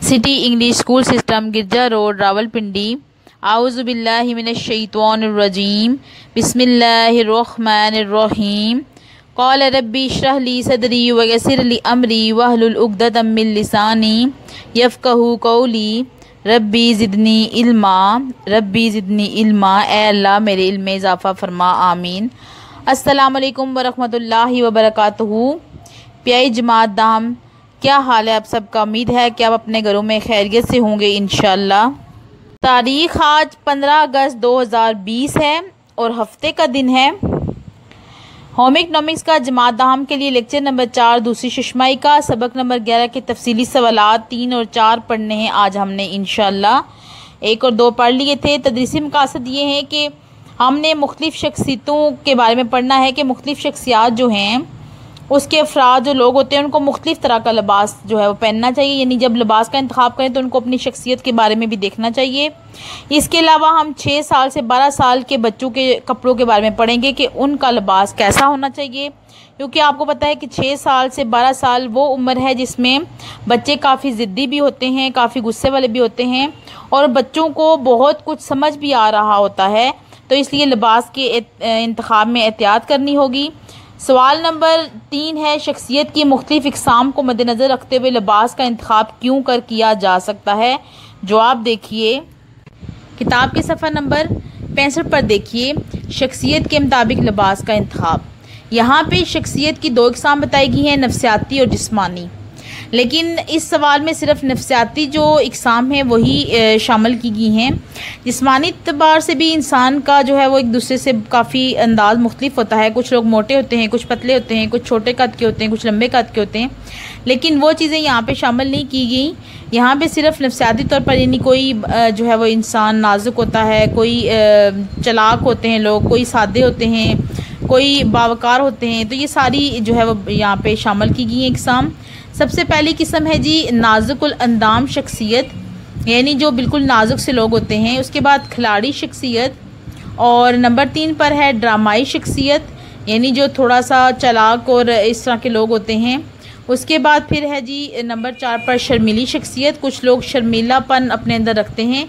City English school system, Girja road, Rawalpindi. आऊज़ु बिल्लाहि मिनश शैतानिर रजीम, बिस्मिल्लाहिर्रहमानिर्रहीम। क़ाल रब्बी इश्रह ली सदरी वयस्सिर ली अमरी वहलुल उक़दतम मिन लिसानी यफ़क़हू क़ौली रब्बी ज़िदनी इल्मा। रब्बी ज़िदनी इल्मा, ए अल्लाह मेरे इल्म में इजाफ़ा फरमा, आमीन। अस्सलामु अलैकुम वरहमतुल्लाहि वबरकातुहू। प्यारी जमात दाम, क्या हाल है आप सबका? उम्मीद है कि आप अपने घरों में खैरियत से होंगे इंशाअल्लाह। तारीख़ आज 15 अगस्त 2020 है और हफ्ते का दिन है। होम इकनॉमिक्स का जमात दाम के लिए लेक्चर नंबर 4 दूसरी शुशमाई का सबक नंबर 11 के तफसीली सवालात 3 और 4 पढ़ने हैं आज हमने इंशाअल्लाह। 1 और 2 पढ़ लिए थे। तदरीसी मकासद ये हैं कि हमने मुख्तलिफ़ शख्सियतों के बारे में पढ़ना है कि मुख्तलिफ़ शख्सियात जो हैं उसके अफराद जो लोग होते हैं उनको मुख्तलिफ़ तरह का लिबास जो है वो पहनना चाहिए, यानी जब लिबास का इंतखाब करें तो उनको अपनी शख्सियत के बारे में भी देखना चाहिए। इसके अलावा हम 6 साल से 12 साल के बच्चों के कपड़ों के बारे में पढ़ेंगे कि उनका लिबास कैसा होना चाहिए, क्योंकि आपको पता है कि 6 साल से 12 साल वो उम्र है जिसमें बच्चे काफ़ी ज़िद्दी भी होते हैं, काफ़ी गुस्से वाले भी होते हैं और बच्चों को बहुत कुछ समझ भी आ रहा होता है, तो इसलिए लिबास के इंतखाब में एहतियात करनी होगी। सवाल नंबर 3 है, शख्सियत की मुख्तलिफ़ इक़साम को मद्देनज़र रखते हुए लिबास का इंतखाब क्यों कर किया जा सकता है? जवाब देखिए, किताब के सफ़ा नंबर 65 पर देखिए, शख्सियत के मुताबिक लिबास का इंतखाब। यहाँ पे शख्सियत की 2 इक़साम बताई गई हैं, नफ्सियाती और जिस्मानी, लेकिन इस सवाल में सिर्फ नफ्सियाती जो इक़साम हैं वही शामिल की गई हैं। जिस्मानी एतबार से भी इंसान का जो है वो एक दूसरे से काफ़ी अंदाज़ मुख्तलिफ होता है। कुछ लोग मोटे होते हैं, कुछ पतले होते हैं, कुछ छोटे कद के होते हैं, कुछ लंबे कद के होते हैं, लेकिन वो चीज़ें यहाँ पे शामिल नहीं की गई। यहाँ पे सिर्फ नफ्सियाती तौर पर, यानी कोई जो है वो इंसान नाजुक होता है, कोई चालाक होते हैं लोग, कोई सादे होते हैं, कोई बावकार होते हैं, तो ये सारी जो है वो यहाँ पे शामिल की गई हैं इक़साम। सबसे पहली किस्म है जी नाजुकुल अंदाम शख्सियत, यानी जो बिल्कुल नाजुक से लोग होते हैं। उसके बाद खिलाड़ी शख्सियत, और नंबर 3 पर है ड्रामाई शख्सियत, यानी जो थोड़ा सा चालाक और इस तरह के लोग होते हैं। उसके बाद फिर है जी नंबर 4 पर शर्मीली शख्सियत, कुछ लोग शर्मीलापन अपने अंदर रखते हैं,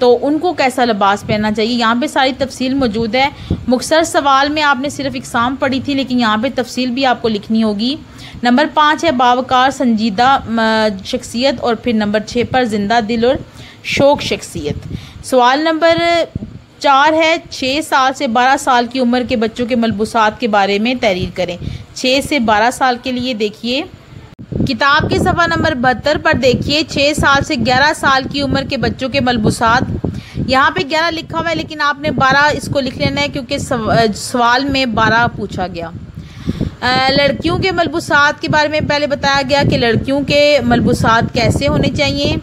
तो उनको कैसा लिबास पहनना चाहिए। यहाँ पे सारी तफसील मौजूद है। मुख्तसर सवाल में आपने सिर्फ इक़साम पढ़ी थी, लेकिन यहाँ पे तफसील भी आपको लिखनी होगी। नंबर 5 है बावकार संजीदा शख्सियत, और फिर नंबर 6 पर ज़िंदा दिल और शौक शख्सियत। सवाल नंबर 4 है, 6 साल से 12 साल की उम्र के बच्चों के मलबूसात के बारे में तहरीर करें। 6 से 12 साल के लिए देखिए, किताब के सफ़ा नंबर 72 पर देखिए, 6 साल से 11 साल की उम्र के बच्चों के मलबूसात। यहाँ पे 11 लिखा हुआ है, लेकिन आपने 12 इसको लिख लेना है क्योंकि सवाल में 12 पूछा गया। लड़कियों के मलबूसात के बारे में पहले बताया गया कि लड़कियों के मलबूसात कैसे होने चाहिए,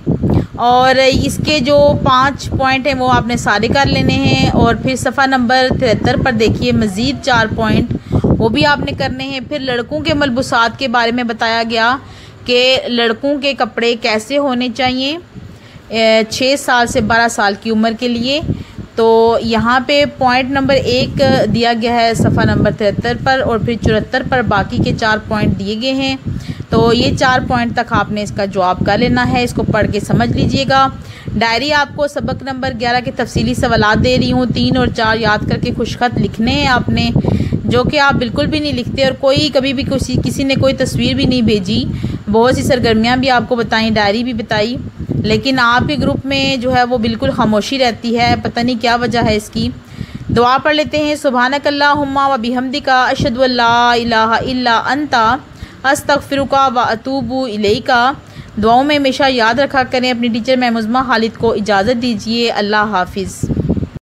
और इसके जो 5 पॉइंट हैं वो आपने सारे कर लेने हैं। और फिर सफ़ा नंबर 73 पर देखिए, मज़ीद 4 पॉइंट वो भी आपने करने हैं। फिर लड़कों के मलबूसात के बारे में बताया गया कि लड़कों के कपड़े कैसे होने चाहिए 6 साल से 12 साल की उम्र के लिए। तो यहाँ पे पॉइंट नंबर 1 दिया गया है सफ़ा नंबर 73 पर, और फिर 74 पर बाकी के 4 पॉइंट दिए गए हैं। तो ये 4 पॉइंट तक आपने इसका जवाब कर लेना है, इसको पढ़ के समझ लीजिएगा। डायरी आपको सबक नंबर 11 के तफसीली सवालात दे रही हूँ, 3 और 4 याद करके खुशखत लिखने हैं आपने, जो कि आप बिल्कुल भी नहीं लिखते, और कोई कभी भी किसी ने कोई तस्वीर भी नहीं भेजी। बहुत सी सरगर्मियाँ भी आपको बताई, डायरी भी बताई, लेकिन आपके ग्रुप में जो है वो बिल्कुल खामोशी रहती है, पता नहीं क्या वजह है इसकी। दुआ पढ़ लेते हैं। सुब्हानकल्लाहुम्मा व बिहम्दिका अशहदु अल्ला इलाहा इल्ला अंता अस्तगफिरुका व अतूबु इलैका। दुआओं में हमेशा याद रखा करें। अपनी टीचर महमुज़मा खालिद को इजाज़त दीजिए। अल्लाह हाफिज़।